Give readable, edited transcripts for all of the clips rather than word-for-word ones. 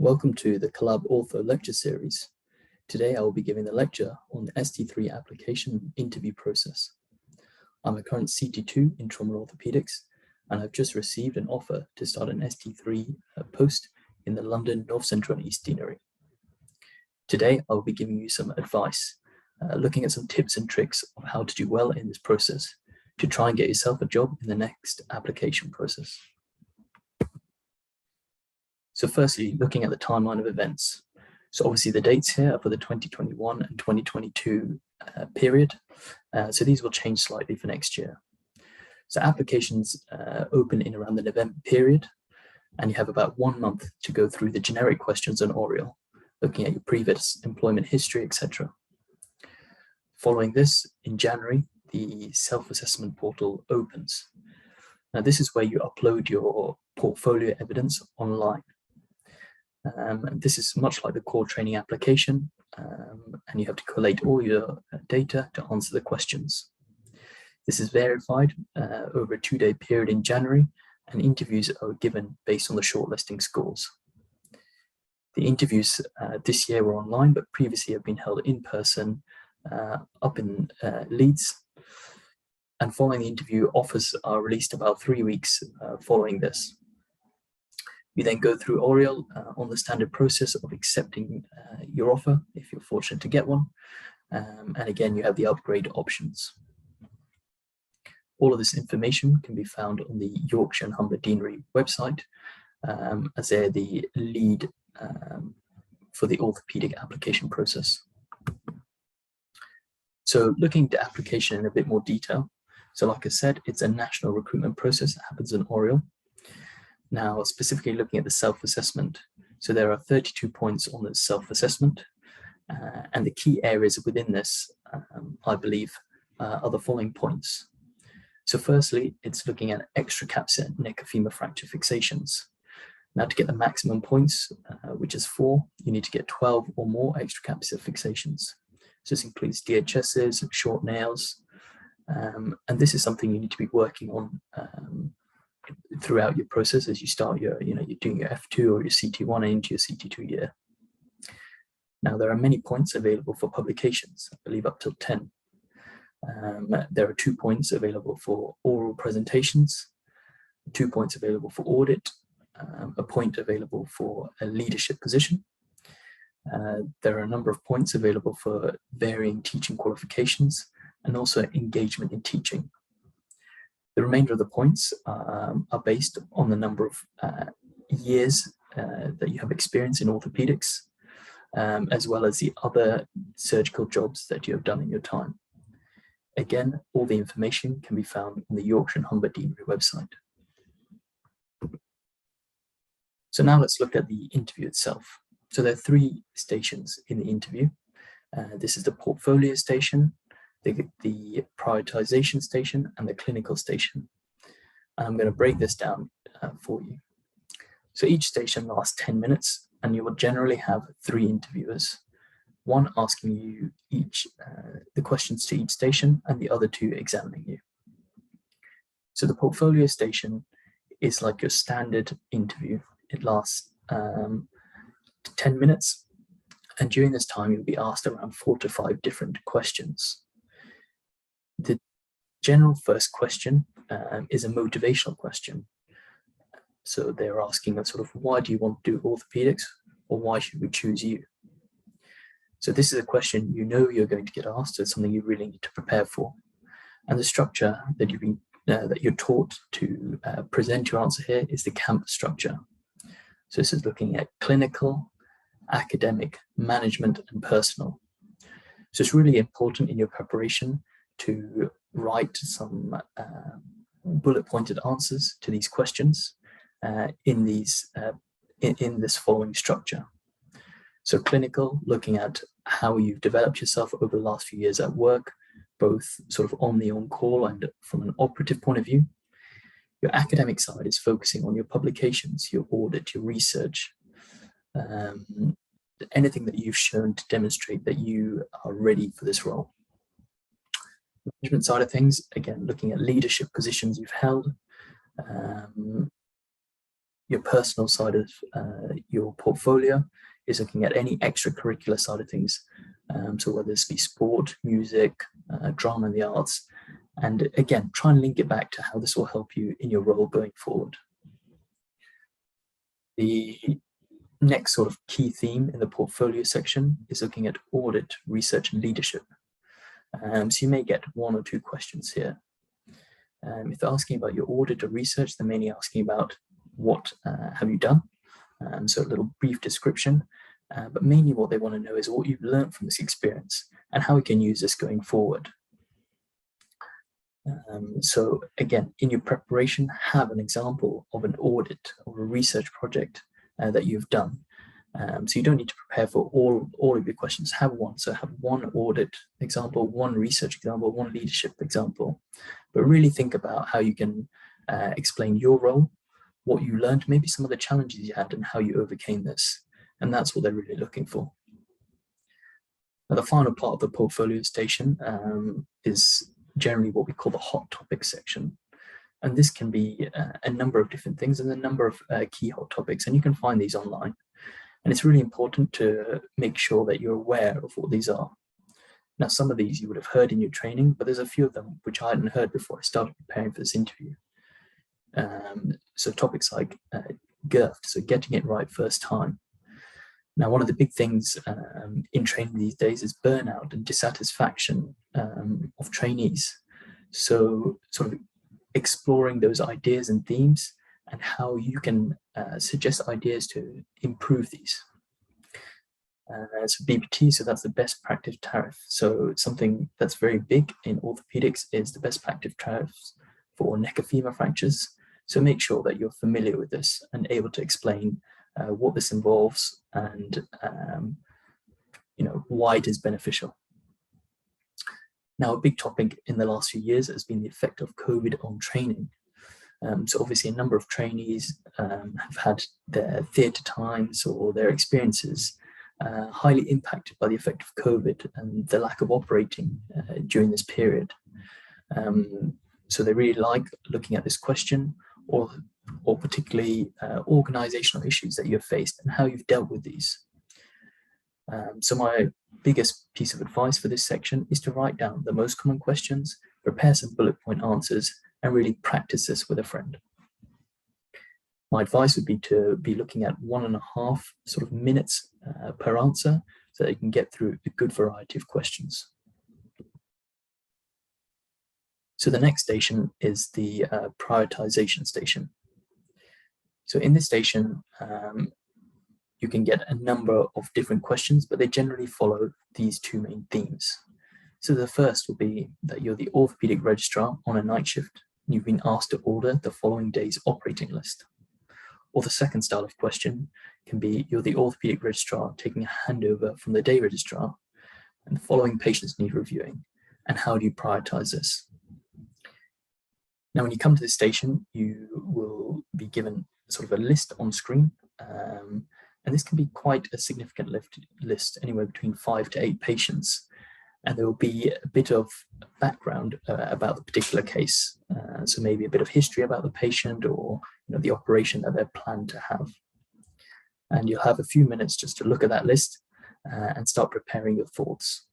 Welcome to the collabORTHO lecture series. Today I will be giving the lecture on the ST3 application interview process. I'm a current CT2 in Trauma and Orthopaedics, and I've just received an offer to start an ST3 post in the London North Central and East Deanery. Today I will be giving you some advice, looking at some tips and tricks of how to do well in this process to try and get yourself a job in the next application process. So firstly, looking at the timeline of events. So obviously the dates here are for the 2021 and 2022 period. So these will change slightly for next year. So applications open in around the November period, and you have about 1 month to go through the generic questions on Oriel, looking at your previous employment history, etc. Following this, in January, the self-assessment portal opens. Now this is where you upload your portfolio evidence online. And this is much like the core training application, and you have to collate all your data to answer the questions. This is verified over a 2-day period in January, and interviews are given based on the shortlisting scores. The interviews this year were online, but previously have been held in person up in Leeds. And following the interview, offers are released about 3 weeks following this. You then go through Oriel on the standard process of accepting your offer, if you're fortunate to get one. And again, you have the upgrade options. All of this information can be found on the Yorkshire and Humber Deanery website, as they're the lead for the orthopaedic application process. So looking at the application in a bit more detail. So like I said, it's a national recruitment process that happens in Oriel. Now, specifically looking at the self-assessment, so there are 32 points on the self-assessment, and the key areas within this, I believe, are the following points. So firstly, it's looking at extracapsular neck and femur fracture fixations. Now, to get the maximum points, which is 4, you need to get 12 or more extracapsular fixations. So this includes DHSs, short nails, and this is something you need to be working on throughout your process as you start your, you're doing your F2 or your CT1 and into your CT2 year. Now, there are many points available for publications, I believe up till 10. There are 2 points available for oral presentations, 2 points available for audit, a point available for a leadership position. There are a number of points available for varying teaching qualifications and also engagement in teaching. The remainder of the points are based on the number of years that you have experience in orthopedics, as well as the other surgical jobs that you have done in your time. Again, all the information can be found on the Yorkshire and Humber Deanery website. So now let's look at the interview itself. So there are 3 stations in the interview. This is the portfolio station, the prioritization station, and the clinical station. And I'm going to break this down for you. So each station lasts 10 minutes, and you will generally have 3 interviewers, one asking you the questions to each station, and the other 2 examining you. So the portfolio station is like your standard interview. It lasts 10 minutes, and during this time you'll be asked around 4 to 5 different questions. The general first question is a motivational question. So they're asking a sort of, why do you want to do orthopedics, or why should we choose you? So this is a question you're going to get asked. It's something you really need to prepare for. And the structure that you're taught to present your answer here is the CAMP structure. So this is looking at clinical, academic, management, and personal. So it's really important in your preparation to write some bullet-pointed answers to these questions in this following structure. So clinical, looking at how you've developed yourself over the last few years at work, both sort of on the on-call and from an operative point of view. Your academic side is focusing on your publications, your audit, your research, anything that you've shown to demonstrate that you are ready for this role. Management side of things, again, looking at leadership positions you've held, your personal side of your portfolio is looking at any extracurricular side of things. So whether this be sport, music, drama and the arts, and again, try and link it back to how this will help you in your role going forward. The next sort of key theme in the portfolio section is looking at audit, research and leadership. So you may get 1 or 2 questions here. If they're asking about your audit or research, they're mainly asking about what have you done. So a little brief description, but mainly what they want to know is what you've learned from this experience and how we can use this going forward. So again, in your preparation, have an example of an audit or a research project that you've done. So you don't need to prepare for all of your questions. Have one. So have 1 audit example, 1 research example, 1 leadership example, but really think about how you can explain your role, what you learned, maybe some of the challenges you had and how you overcame this. And that's what they're really looking for. Now, the final part of the portfolio station is generally what we call the hot topics section. And this can be a number of different things and a number of key hot topics, and you can find these online. And it's really important to make sure that you're aware of what these are. Now, some of these you would have heard in your training, but there's a few of them which I hadn't heard before I started preparing for this interview. So topics like GIRFT, so getting it right first time. Now, one of the big things in training these days is burnout and dissatisfaction of trainees. So sort of exploring those ideas and themes and how you can suggest ideas to improve these. So BPT, so that's the best practice tariff. So something that's very big in orthopedics is the best practice tariffs for neck and femur fractures. So make sure that you're familiar with this and able to explain what this involves and why it is beneficial. Now, a big topic in the last few years has been the effect of COVID on training. So obviously a number of trainees have had their theatre times or their experiences highly impacted by the effect of COVID and the lack of operating during this period. So they really like looking at this question or particularly organizational issues that you've faced and how you've dealt with these. So my biggest piece of advice for this section is to write down the most common questions, prepare some bullet point answers, and really practice this with a friend. My advice would be to be looking at 1.5 sort of minutes per answer so that you can get through a good variety of questions. So the next station is the prioritization station. So in this station, you can get a number of different questions, but they generally follow these 2 main themes. So the first will be that you're the orthopedic registrar on a night shift. And you've been asked to order the following day's operating list. Or the second style of question can be you're the orthopedic registrar taking a handover from the day registrar and the following patients need reviewing. And how do you prioritize this? Now, when you come to this station, you will be given sort of a list on screen. And this can be quite a significant list, anywhere between 5 to 8 patients. And there will be a bit of background about the particular case. So maybe a bit of history about the patient or the operation that they're planned to have. And you'll have a few minutes just to look at that list and start preparing your thoughts.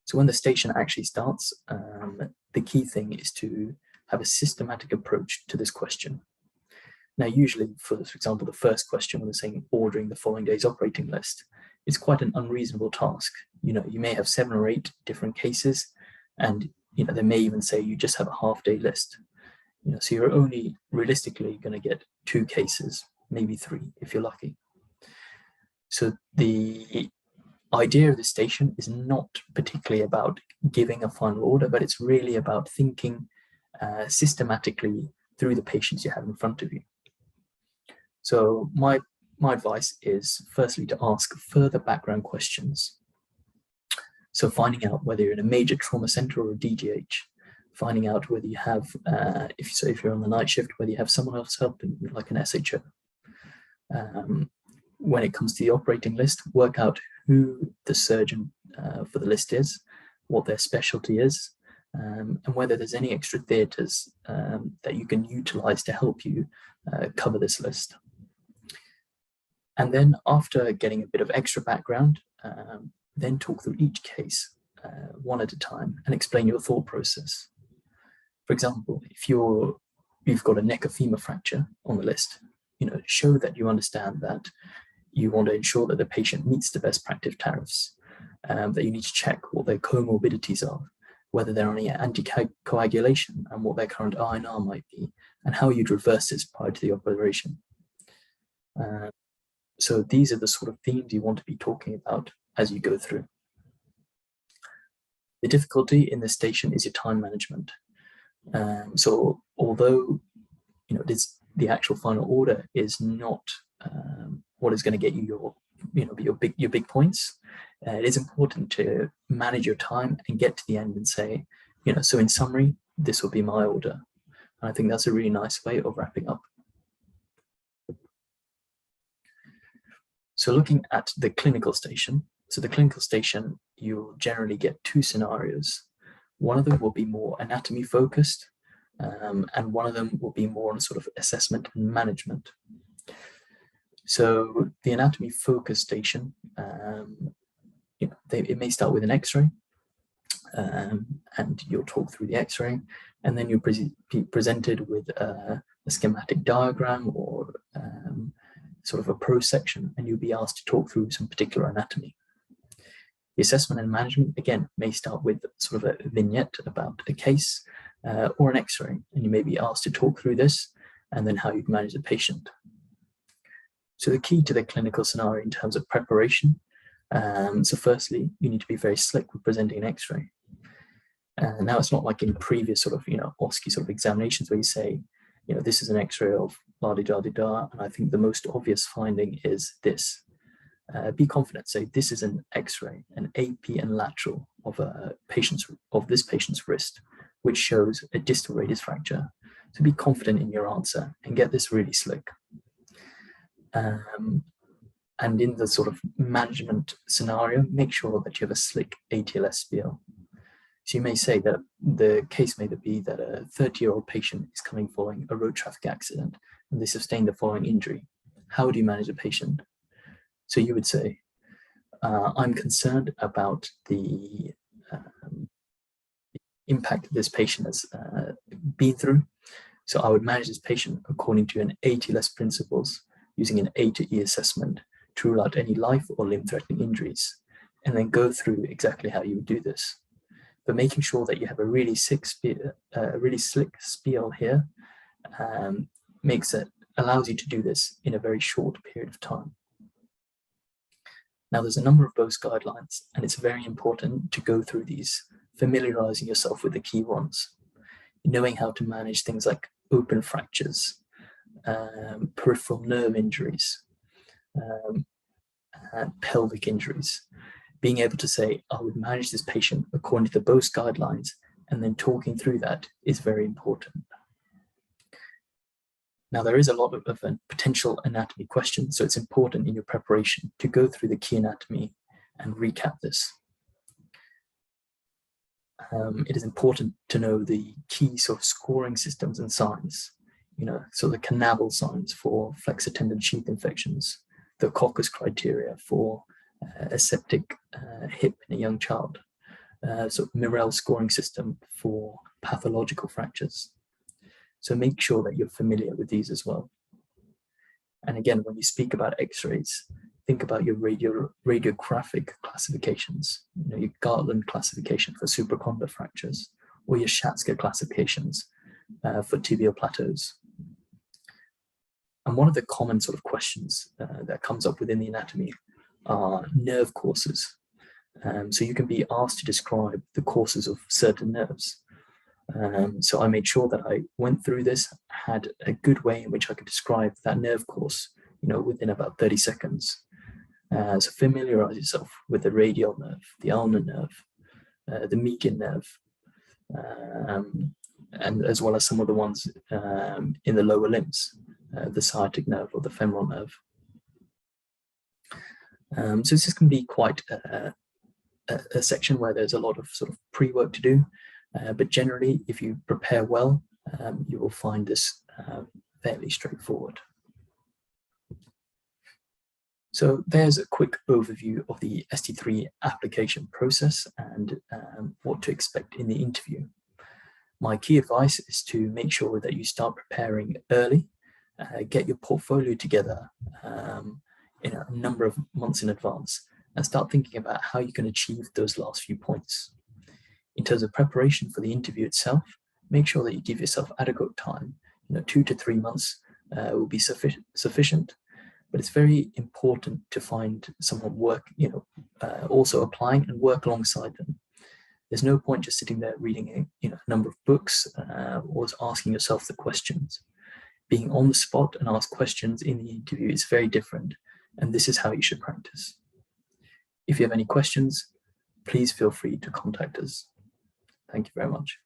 So when the station actually starts, the key thing is to have a systematic approach to this question. Now, usually, for example, the first question when they're saying ordering the following day's operating list, it's quite an unreasonable task. You may have 7 or 8 different cases, and they may even say you just have a half-day list. So you're only realistically going to get 2 cases, maybe 3 if you're lucky. So the idea of the station is not particularly about giving a final order, but it's really about thinking systematically through the patients you have in front of you. So my advice is firstly to ask further background questions. So finding out whether you're in a major trauma center or a DGH, finding out whether you have, if you're on the night shift, whether you have someone else helping, like an SHO. When it comes to the operating list, work out who the surgeon for the list is, what their specialty is, and whether there's any extra theatres that you can utilize to help you cover this list. And then after getting a bit of extra background, then talk through each case one at a time and explain your thought process. For example, if you've got a neck or femur fracture on the list, show that you understand that you want to ensure that the patient meets the best practice tariffs, that you need to check what their comorbidities are, whether they're on any anticoagulation and what their current INR might be, and how you'd reverse this prior to the operation. So these are the sort of themes you want to be talking about as you go through. The difficulty in this station is your time management. So although the actual final order is not what is going to get you your big points, it is important to manage your time and get to the end and say, so in summary, this will be my order. And I think that's a really nice way of wrapping up. So looking at the clinical station, so the clinical station, you'll generally get two scenarios. One of them will be more anatomy focused, and one of them will be more on sort of assessment and management. So the anatomy focused station, it may start with an X-ray, and you'll talk through the X-ray, and then you'll be presented with a schematic diagram or sort of a pro-section, and you'll be asked to talk through some particular anatomy. The assessment and management, again, may start with sort of a vignette about a case or an X-ray, and you may be asked to talk through this and then how you'd manage the patient. So the key to the clinical scenario in terms of preparation, so firstly, you need to be very slick with presenting an X-ray. Now it's not like in previous sort of, OSCE sort of examinations where you say, this is an X-ray of la-di-da-di-da, and I think the most obvious finding is this. Be confident, say this is an X-ray, an AP and lateral of this patient's wrist, which shows a distal radius fracture. So be confident in your answer and get this really slick. And in the sort of management scenario, make sure that you have a slick ATLS spiel. So you may say that the case may be that a 30-year-old patient is coming following a road traffic accident and they sustained the following injury. How do you manage a patient? So you would say, I'm concerned about the impact this patient has been through. So I would manage this patient according to an ATLS principles, using an A to E assessment to rule out any life or limb-threatening injuries, and then go through exactly how you would do this. But making sure that you have a really slick spiel here allows you to do this in a very short period of time. Now, there's a number of BOSE guidelines, and it's very important to go through these, familiarizing yourself with the key ones, knowing how to manage things like open fractures, peripheral nerve injuries, and pelvic injuries. Being able to say, I would manage this patient according to the BOSE guidelines, and then talking through that is very important. Now, there is a lot of potential anatomy questions, so it's important in your preparation to go through the key anatomy and recap this. It is important to know the key sort of scoring systems and signs, so the Canavel signs for flexor tendon sheath infections, the Coccus criteria for a septic hip in a young child, so Mirel scoring system for pathological fractures. So make sure that you're familiar with these as well. And again, when you speak about X-rays, think about your radiographic classifications, your Gartland classification for supracondylar fractures, or your Schatzker classifications for tibial plateaus. And one of the common sort of questions that comes up within the anatomy are nerve courses. So you can be asked to describe the courses of certain nerves. So I made sure that I went through this, had a good way in which I could describe that nerve course, within about 30 seconds. So familiarize yourself with the radial nerve, the ulnar nerve, the median nerve, and as well as some of the ones in the lower limbs, the sciatic nerve or the femoral nerve. So this can be quite a section where there's a lot of sort of pre-work to do, but generally, if you prepare well, you will find this fairly straightforward. So there's a quick overview of the ST3 application process and what to expect in the interview. My key advice is to make sure that you start preparing early, get your portfolio together in a number of months in advance, and start thinking about how you can achieve those last few points. In terms of preparation for the interview itself, make sure that you give yourself adequate time. 2 to 3 months will be sufficient, but it's very important to find someone also applying and work alongside them. There's no point just sitting there reading a number of books or asking yourself the questions. Being on the spot and ask questions in the interview is very different, and this is how you should practice. If you have any questions, please feel free to contact us. Thank you very much.